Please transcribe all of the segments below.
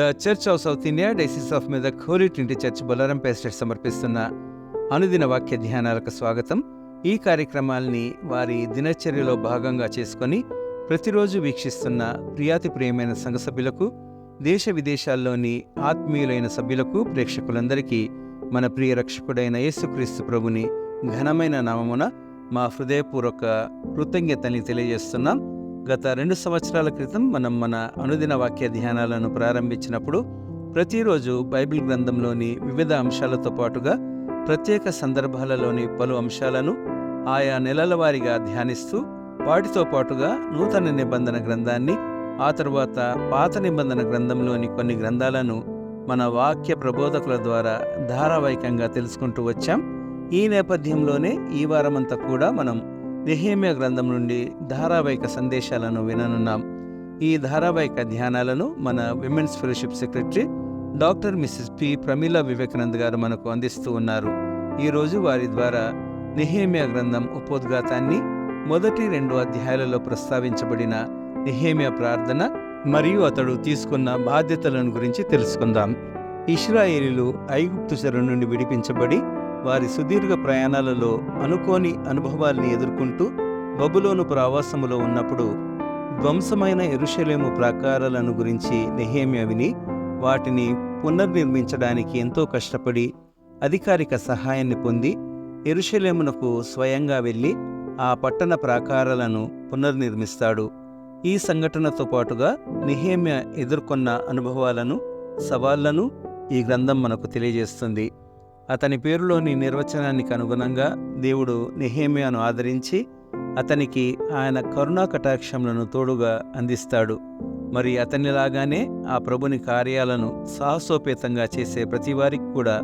The Church of South India diocese of Medak Holy Trinity Church Bollaram pastorate సమర్పిస్తున్న అనుదిన వాక్య ధ్యానాలకు స్వాగతం. ఈ కార్యక్రమాల్ని వారి దినచర్యలో భాగంగా చేసుకొని ప్రతిరోజు వీక్షిస్తున్న ప్రియాతి ప్రియమైన సంఘ సభ్యులకు, దేశ విదేశాల్లోని ఆత్మీయులైన సభ్యులకు, ప్రేక్షకులందరికీ మన ప్రియ రక్షకుడైన యేసుక్రీస్తు ప్రభుని ఘనమైన నామమున మా హృదయపూర్వక కృతజ్ఞతని తెలియజేస్తున్నాం. గత 2 సంవత్సరాల క్రితం మనం మన అనుదిన వాక్య ధ్యానాలను ప్రారంభించినప్పుడు ప్రతిరోజు బైబిల్ గ్రంథంలోని వివిధ అంశాలతో పాటుగా ప్రత్యేక సందర్భాలలోని పలు అంశాలను ఆయా నెలల వారీగా ధ్యానిస్తూ, వాటితో పాటుగా నూతన నిబంధన గ్రంథాన్ని, ఆ తరువాత పాత నిబంధన గ్రంథంలోని కొన్ని గ్రంథాలను మన వాక్య ప్రబోధకుల ద్వారా ధారావాహికంగా తెలుసుకుంటూ వచ్చాం. ఈ నేపథ్యంలోనే ఈ వారమంతా కూడా మనం నెహెమ్యా గ్రంథం నుండి ధారావాహిక సందేశాలను విననున్నాం. ఈ ధారావాహిక ధ్యానాలను మన women's fellowship secretary doctor Mrs P Pramila Vivekanand గారు మనకు అందిస్తూ ఉన్నారు. ఈరోజు వారి ద్వారా నెహెమ్యా గ్రంథం ఉపోద్ఘాతాన్ని, మొదటి 2 అధ్యాయాలలో ప్రస్తావించబడిన నెహెమ్యా ప్రార్థన మరియు అతడు తీసుకున్న బాధ్యతలను గురించి తెలుసుకుందాం. ఇశ్రాయేలీలు ఐగుప్తు చెర నుండి విడిపించబడి వారి సుదీర్ఘ ప్రయాణాలలో అనుకోని అనుభవాల్ని ఎదుర్కొంటూ బబులోను ప్రవాసములో ఉన్నప్పుడు ధ్వంసమైన యెరూషలేము ప్రాకారాలను గురించి నెహెమ్యా విని వాటిని పునర్నిర్మించడానికి ఎంతో కష్టపడి అధికారిక సహాయాన్ని పొంది యెరూషలేమునకు స్వయంగా వెళ్ళి ఆ పట్టణ ప్రాకారాలను పునర్నిర్మిస్తాడు. ఈ సంఘటనతో పాటుగా నెహెమ్యా ఎదుర్కొన్న అనుభవాలను, సవాళ్లను ఈ గ్రంథం మనకు తెలియజేస్తుంది. అతని పేరులోని నిర్వచనానికి అనుగుణంగా దేవుడు నెహెమ్యాను ఆదరించి అతనికి ఆయన కరుణా కటాక్షములను తోడుగా అందిస్తాడు. మరి అతనిలాగానే ఆ ప్రభుని కార్యాలను సాహసోపేతంగా చేసే ప్రతి వారికి కూడా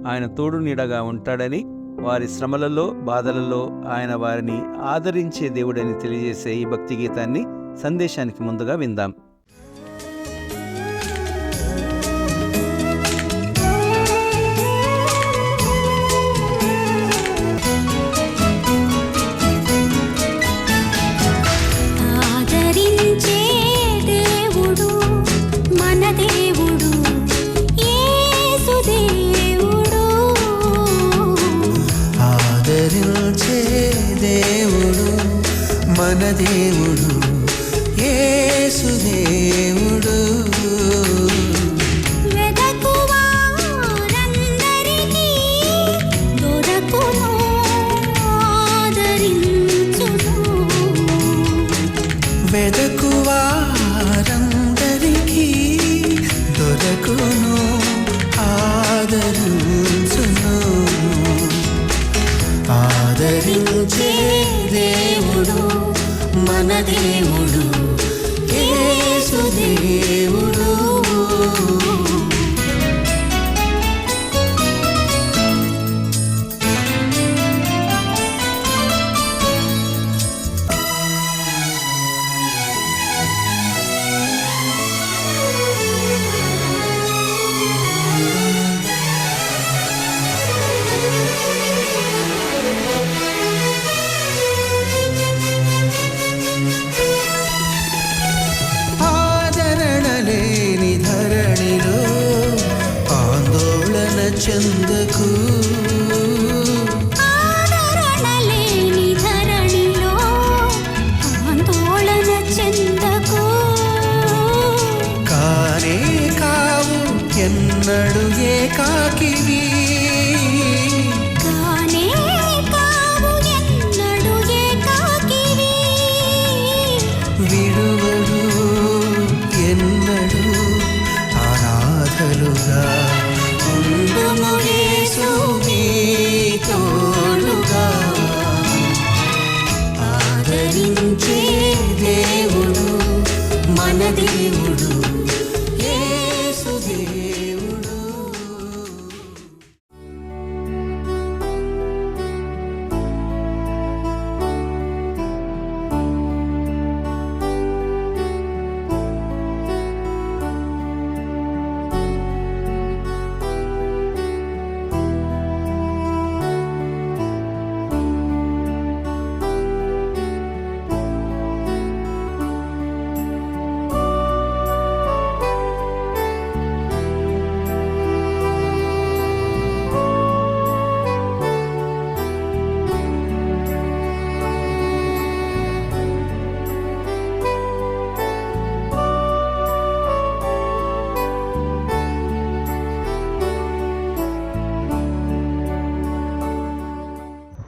ఆయన తోడు నీడగా ఉంటాడని, వారి శ్రమలలో, బాధలలో ఆయన వారిని ఆదరించే దేవుడని తెలియజేసే ఈ భక్తి గీతాన్ని సందేశానికి ముందుగా విందాం. మన దేవుడు యేసు దేవుడు, వెదకువారందరికీ దొరకును ఆదరించును, వెదకువారందరికీ దొరకును ఆదరించును. ఆదరించే దేవుడు మన దేవుడు యేసు దేవుడు. చందకు ఆదరణలేని ధరణిలో ఆందోళన చెందకు, కానే కావు ఎన్నడు ఏకాకివి, కానే కావు ఎన్నడు ఏకాకివి, విడువడు ఎన్నడు అనాథలుగా ఉండుము యేసు నీ తోడుగా. ఆదరించే దేవుడు మన దేవుడు యేసు దేవుడు.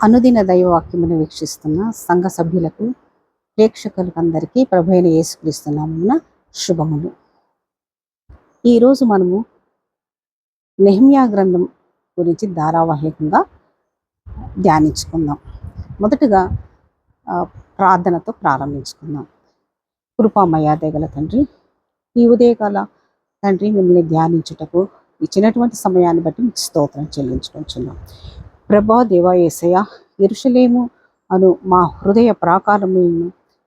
అనుదిన దైవవాక్యమును వీక్షిస్తున్న సంఘ సభ్యులకు, ప్రేక్షకులకు అందరికీ ప్రభు అయిన యేసుక్రీస్తు నామమున శుభములు. ఈరోజు మనము నెహెమ్యా గ్రంథం గురించి ధారావాహికంగా ధ్యానించుకుందాం. మొదటగా ప్రార్థనతో ప్రారంభించుకుందాం. కృపామయ దయగల తండ్రి, ఈ ఉదయకాల తండ్రి మిమ్మల్ని ధ్యానించుటకు ఇచ్చినటువంటి సమయాన్ని బట్టి మీకు స్తోత్రం చెల్లించుకుంటున్నాం. ప్రభా దేవా యేసయ్య, యెరూషలేము అను మా హృదయ ప్రాకారములను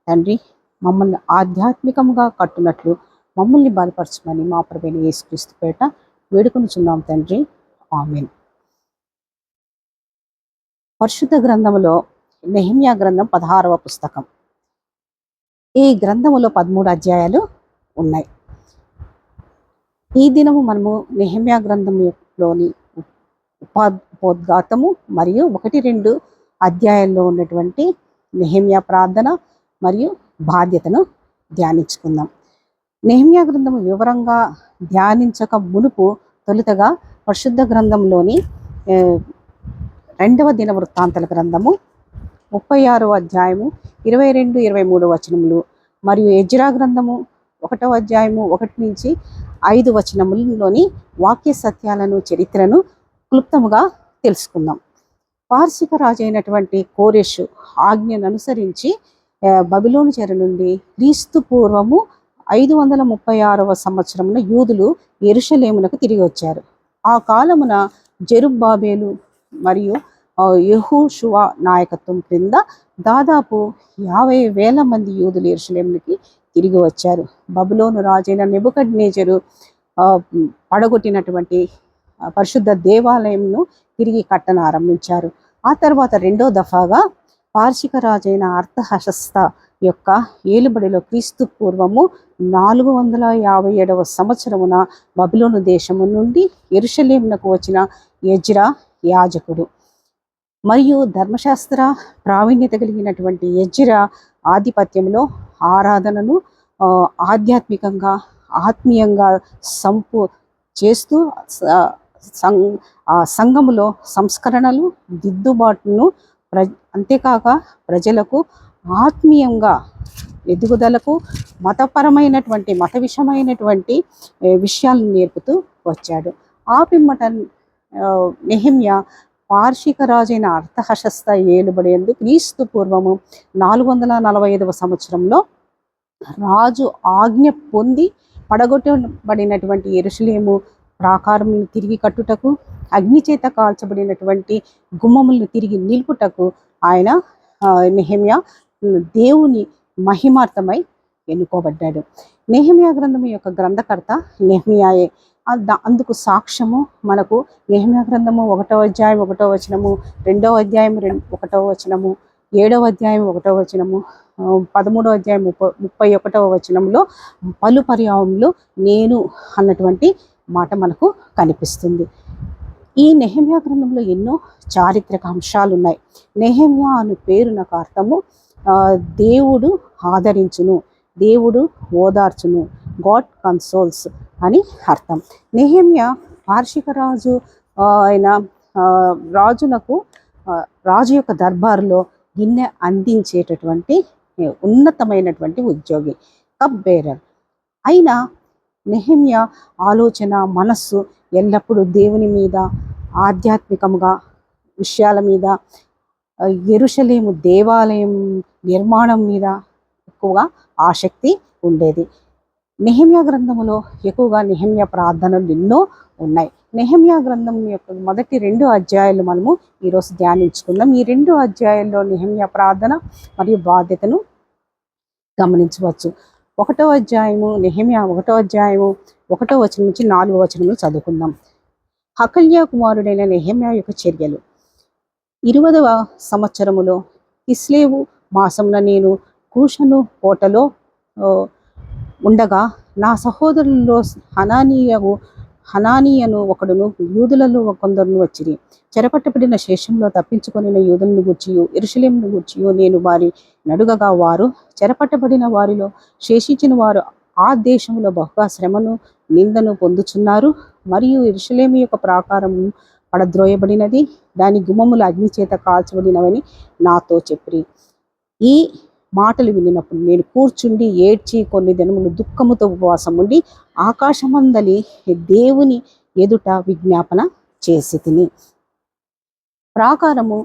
తండ్రి మమ్మల్ని ఆధ్యాత్మికంగా కట్టునట్లు మమ్మల్ని బలపరచమని మా ప్రభువైన యేసుక్రీస్తు పేట వేడుకొనుచున్నాం తండ్రి, ఆమేన్. పరిశుద్ధ గ్రంథములో నెహెమ్యా గ్రంథం 16వ పుస్తకం. ఈ గ్రంథములో 13 అధ్యాయాలు ఉన్నాయి. ఈ దినము మనము నెహెమ్యా గ్రంథంలోని ఉపోద్ఘాతము మరియు 1-2 అధ్యాయాల్లో ఉన్నటువంటి నెహెమ్యా ప్రార్థన మరియు బాధ్యతను ధ్యానించుకుందాం. నెహెమ్యా గ్రంథము వివరంగా ధ్యానించక మునుపు తొలుతగా పరిశుద్ధ గ్రంథంలోని 2వ దినవృత్తాంతాల గ్రంథము 36వ అధ్యాయము 22-23 వచనములు మరియు ఎజ్రా గ్రంథము 1వ అధ్యాయము 1-5 వచనములలోని వాక్య సత్యాలను, చరిత్రను క్లుప్తముగా తెలుసుకుందాం. పార్శిక రాజు అయినటువంటి కోరెషు ఆజ్ఞను అనుసరించి బబిలోను చెర నుండి క్రీస్తు పూర్వము 536వ సంవత్సరమున యూదులు యెరూషలేమునకు తిరిగి వచ్చారు. ఆ కాలమున జెరుబ్బాబెలు మరియు యెహోషువ నాయకత్వం క్రింద దాదాపు 50,000 మంది యూదులు యెరూషలేమునికి తిరిగి వచ్చారు. బబులోను రాజైన నెబుకద్నెజరు పడగొట్టినటువంటి పరిశుద్ధ దేవాలయంను తిరిగి కట్టనారంభించారు. ఆ తర్వాత 2వ దఫాగా పార్శిక రాజైన అర్తహషస్త యొక్క ఏలుబడిలో క్రీస్తు పూర్వము 457వ సంవత్సరమున బబులోను దేశము నుండి యెరూషలేమునకు వచ్చిన ఎజ్రా యాజకుడు మరియు ధర్మశాస్త్ర ప్రావీణ్యత కలిగినటువంటి ఎజ్రా ఆధిపత్యంలో ఆరాధనను ఆధ్యాత్మికంగా, ఆత్మీయంగా చేస్తూ సంఘములో సంస్కరణలు, దిద్దుబాటును అంతేకాక ప్రజలకు ఆత్మీయంగా ఎదుగుదలకు మత విషయమైనటువంటి విషయాలను నేర్పుతూ వచ్చాడు. ఆ పిమ్మట నెహెమ్యా పార్శిక రాజైన అర్తహషస్త ఏలుబడేందు క్రీస్తు పూర్వము 445వ సంవత్సరంలో రాజు ఆజ్ఞ పొంది పడగొట్టబడినటువంటి యెరూషలేము ప్రాకారములను తిరిగి కట్టుటకు, అగ్ని చేత కాల్చబడినటువంటి గుమ్మములను తిరిగి నిలుపుటకు ఆయన నెహెమ్యా దేవుని మహిమార్థమై ఎన్నుకోబడ్డాడు. నెహెమ్యా గ్రంథం యొక్క గ్రంథకర్త నెహెమ్యాయే. అందుకు సాక్ష్యము మనకు నెహెమ్యా గ్రంథము 1వ అధ్యాయం 1వ వచనము, 2వ అధ్యాయం 1వ వచనము, 7వ అధ్యాయం 1వ వచనము, 13వ అధ్యాయం 31వ వచనంలో పలు పర్యాయంలో నేను అన్నటువంటి మాట మనకు కనిపిస్తుంది. ఈ నెహెమ్యా గ్రంథంలో ఎన్నో చారిత్రక అంశాలు ఉన్నాయి. నెహెమ్యా అను పేరునకు అర్థము దేవుడు ఆదరించును, దేవుడు ఓదార్చును, గాడ్ కన్సోల్స్ అని అర్థం. నెహెమ్యా పార్శిక రాజు ఆయన రాజు యొక్క దర్బారులో గిన్నె అందించేటటువంటి ఉన్నతమైనటువంటి ఉద్యోగి, కప్ బేరర్. అయినా నెహెమ్యా ఆలోచన, మనస్సు ఎల్లప్పుడూ దేవుని మీద, ఆధ్యాత్మికంగా విషయాల మీద, యెరూషలేము దేవాలయం నిర్మాణం మీద ఎక్కువగా ఆసక్తి ఉండేది. నెహెమ్యా గ్రంథములో ఎక్కువగా నెహెమ్యా ప్రార్థనలు ఎన్నో ఉన్నాయి. నెహెమ్యా గ్రంథం యొక్క మొదటి 2 అధ్యాయాలు మనము ఈరోజు ధ్యానించుకుందాం. ఈ 2 అధ్యాయాల్లో నెహెమ్యా ప్రార్థన మరియు బాధ్యతను గమనించవచ్చు. 1వ అధ్యాయము నెహెమ్యా 1వ అధ్యాయము 1వ వచనం నుంచి 4వ వచనములు చదువుకుందాం. హకల్యా కుమారుడైన నెహెమ్యా యొక్క చర్యలు. 20వ సంవత్సరములో కిస్లేవు మాసమున నేను కూషను కోటలో ఉండగా నా సహోదరులలో హనానీయను ఒకడును యూదులలో కొందరును వచ్చిరి. చెరపట్టబడిన శేషంలో తప్పించుకొనిన యూదులను గూర్చియు యెరూషలేమును గూర్చియు నేను వారి నడుగగా, వారు చెరపట్టబడిన వారిలో శేషించిన వారు ఆ దేశంలో బహుగా శ్రమను, నిందను పొందుచున్నారు. మరియు యెరూషలేము యొక్క పడద్రోయబడినది, దాని గుమ్మములు అగ్ని చేత కాల్చబడినవని నాతో చెప్పి, ఈ మాటలు వినినప్పుడు నేను కూర్చుండి ఏడ్చి కొన్ని దినములు దుఃఖముతో ఉపవాసం ఉండి ఆకాశమందలి దేవుని ఎదుట విజ్ఞాపన చేసి తిని. ప్రాకారము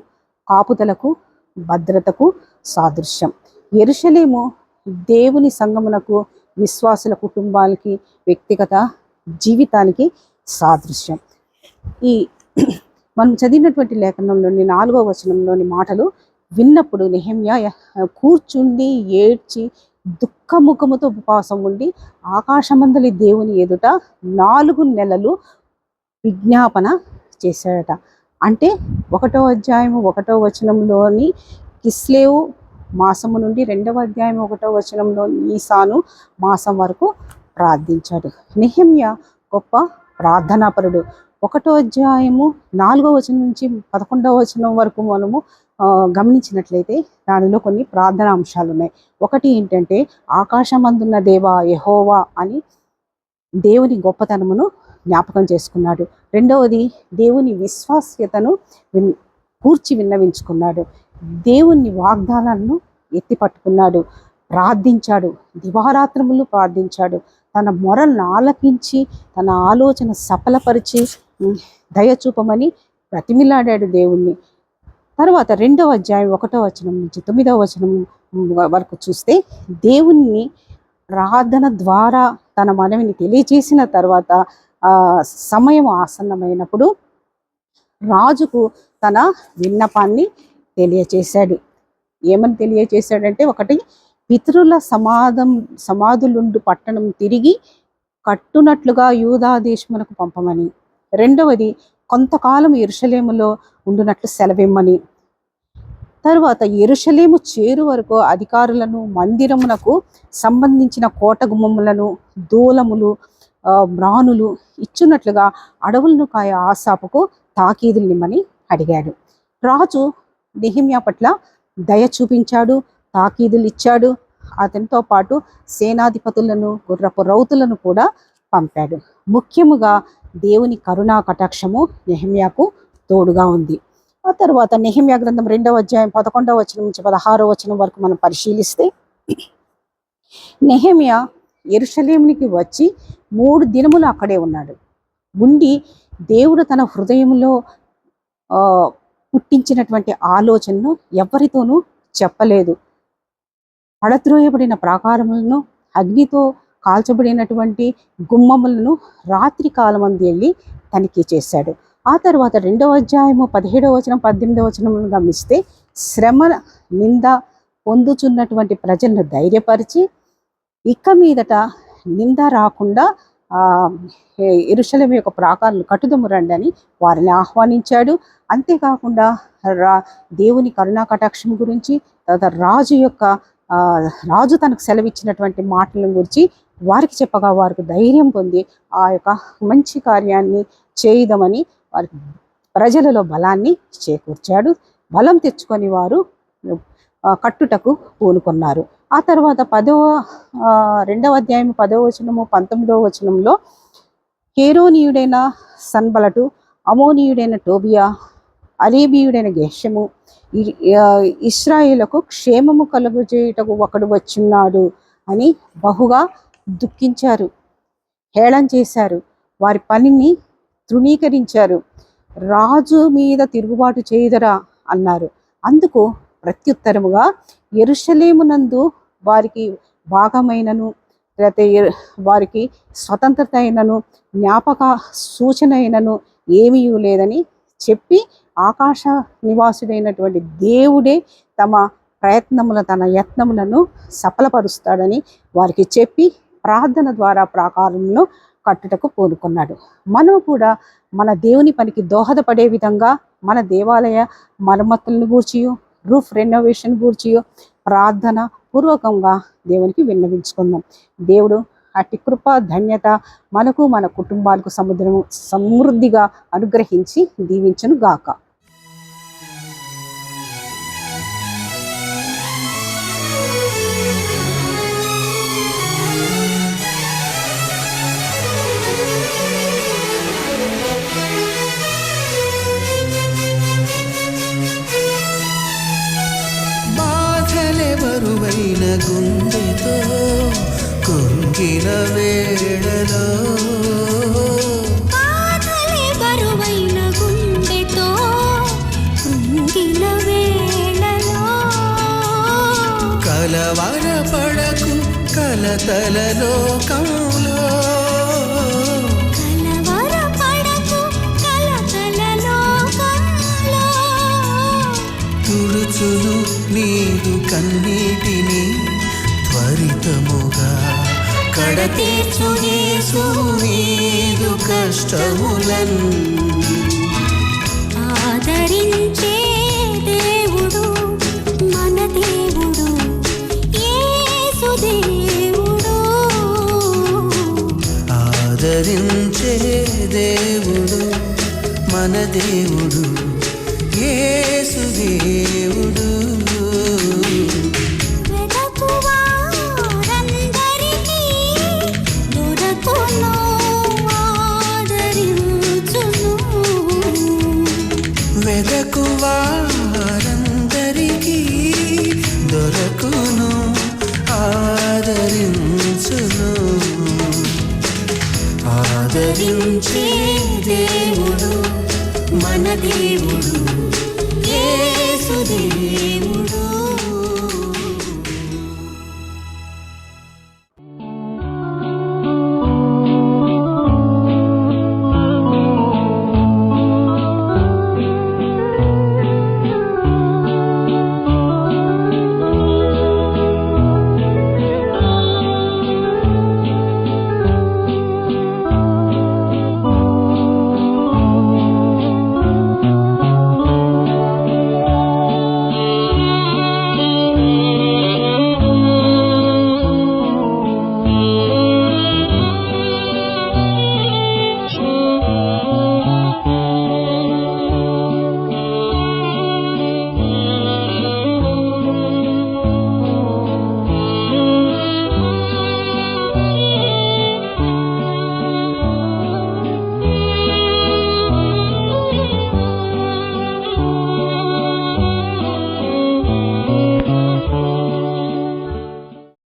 కాపుదలకు భద్రతకు సాదృశ్యం. యెరూషలేము దేవుని సంగమునకు, విశ్వాసుల కుటుంబాలకి, వ్యక్తిగత జీవితానికి సాదృశ్యం. ఈ మనం చదివినటువంటి లేఖనంలోని 4వ వచనంలోని మాటలు విన్నప్పుడు నెహెమ్యా కూర్చుండి ఏడ్చి దుఃఖముఖముతో ఉపవాసం ఉండి ఆకాశమందలి దేవుని ఎదుట 4 నెలలు విజ్ఞాపన చేశాడట. అంటే 1వ అధ్యాయము 1వ వచనంలోని కిస్లేవు మాసము నుండి 2వ అధ్యాయం 1వ వచనంలో నీసాను మాసం వరకు ప్రార్థించాడు. నెహెమ్యా గొప్ప ప్రార్థనాపరుడు. 1వ అధ్యాయము 4వ వచనం నుంచి 11వ వచనం వరకు మనము గమనించినట్లయితే దానిలో కొన్ని ప్రార్థనా అంశాలు ఉన్నాయి. ఒకటి ఏంటంటే ఆకాశమందున్న దేవా యెహోవా అని దేవుని గొప్పతనమును జ్ఞాపకం చేసుకున్నాడు. రెండవది దేవుని విశ్వాస్యతను కూర్చి విన్నవించుకున్నాడు. దేవుని వాగ్దానాలను ఎత్తిపట్టుకున్నాడు, ప్రార్థించాడు, దివారాత్రములు ప్రార్థించాడు. తన మొరలను ఆలకించి తన ఆలోచన సఫలపరిచి దయచూపమని బ్రతిమిలాడాడు దేవుణ్ణి. తర్వాత 2వ అధ్యాయం 1వ వచనం నుంచి 9వ వచనం వరకు చూస్తే దేవుణ్ణి ప్రార్థన ద్వారా తన మనవిని తెలియజేసిన తర్వాత సమయం ఆసన్నమైనప్పుడు రాజుకు తన విన్నపాన్ని తెలియచేశాడు. ఏమని తెలియచేశాడంటే, ఒకటి, పితరుల సమాధులుండు పట్టణం తిరిగి కట్టునట్లుగా యూదా దేశమునకు పంపమని. రెండవది, కొంతకాలం యెరూషలేములో ఉండునట్లు సెలవిమ్మని. తర్వాత యెరూషలేము చేరు వరకు అధికారులను మందిరమునకు సంబంధించిన కోట గుమ్మములను, దూలములు, మ్రానులు ఇచ్చున్నట్లుగా అడవులను కాయ ఆసాపుకు తాకీదులు నిమ్మని అడిగాడు. రాజు నెహెమ్యా పట్ల దయ చూపించాడు, తాకీదులు ఇచ్చాడు. అతనితో పాటు సేనాధిపతులను, గుర్రపు రౌతులను కూడా పంపాడు. ముఖ్యముగా దేవుని కరుణా కటాక్షము నెహెమ్యాకు తోడుగా ఉంది. ఆ తర్వాత నెహెమ్యా గ్రంథం 2వ అధ్యాయం 11వ వచనం నుంచి 16వ వచనం వరకు మనం పరిశీలిస్తే, నెహెమ్యా యెరూషలేమునికి వచ్చి 3 దినములు అక్కడే ఉన్నాడు. ఉండి దేవుడు తన హృదయంలో పుట్టించినటువంటి ఆలోచనను ఎవరితోనూ చెప్పలేదు. పడద్రోయబడిన ప్రాకారములను, అగ్నితో కాల్చబడినటువంటి గుమ్మములను రాత్రి కాలమందు వెళ్ళి తనిఖీ చేశాడు. ఆ తర్వాత 2వ అధ్యాయము 17వ వచనం 18వ వచనములను గమనిస్తే, శ్రమ నింద పొందుచున్నటువంటి ప్రజలను ధైర్యపరిచి ఇక మీదట నింద రాకుండా యెరూషలేము యొక్క ప్రాకారాలు కట్టుదము రండి అని వారిని ఆహ్వానించాడు. అంతేకాకుండా దేవుని కరుణా కటాక్షం గురించి, తర్వాత రాజు తనకు సెలవిచ్చినటువంటి మాటల గురించి వారికి చెప్పగా వారికి ధైర్యం పొంది ఆ యొక్క మంచి కార్యాన్ని చేయుదామని వారికి ప్రజలలో బలాన్ని చేకూర్చాడు. బలం తెచ్చుకొని వారు కట్టుటకు పూనుకున్నారు. ఆ తర్వాత 2వ అధ్యాయం 10వ వచనము 19వ వచనంలో హేరోనీయుడైన సన్బలటు, అమోనీయుడైన టోబియా, అరేబీయుడైన గెషము ఇశ్రాయేలుకు క్షేమము కలుగజేయుటకు ఒకడు వచ్చున్నాడు అని బహుగా దుఃఖించారు, హేళన చేశారు, వారి పనిని తృణీకరించారు. రాజు మీద తిరుగుబాటు చేయుదరా అన్నారు. అందుకు ప్రత్యుత్తరముగా యెరూషలేమునందు వారికి భాగమైనను, లేకపోతే వారికి స్వతంత్రత అయినను, జ్ఞాపక సూచన అయినను ఏమీ లేదని చెప్పి, ఆకాశ నివాసుడైనటువంటి దేవుడే తమ తన యత్నములను సఫలపరుస్తాడని వారికి చెప్పి ప్రార్థన ద్వారా ప్రాకారంలో కట్టుటకు పూనుకున్నాడు. మనం కూడా మన దేవుని పనికి దోహదపడే విధంగా మన దేవాలయ మరమ్మతులను గూర్చియు, రూఫ్ రెనోవేషన్ గూర్చియు ప్రార్థన పూర్వకంగా దేవునికి విన్నవించుకుందాం. దేవుడు అట్టి కృప ధన్యత మనకు, మన కుటుంబాలకు సమృద్ధిగా అనుగ్రహించి దీవించును గాక. గుండెతో కుంగిన వేళలో ఆకలి బరువైన గుండెతో కృంగిన వేళలో కలవరపడకు కలతల లోకంలో కలవరపడకు కలకల లోకంలో తుడుచును నీదు కన్నీటిని త్వరితముగా కడతీర్చు యేసు నీదు కష్టములను ఆదరించే దేవుడు మన దేవుడు యేసు దేవుడు ఆదరించే దేవుడు మన దేవుడు యేసు దేవుడు వెదకు వారందరికీ దొరకును ఆదరించును వెదకు వారందరికీ దొరకును ఆదరించును ఆదరించే దేవుడు మన దేవుడు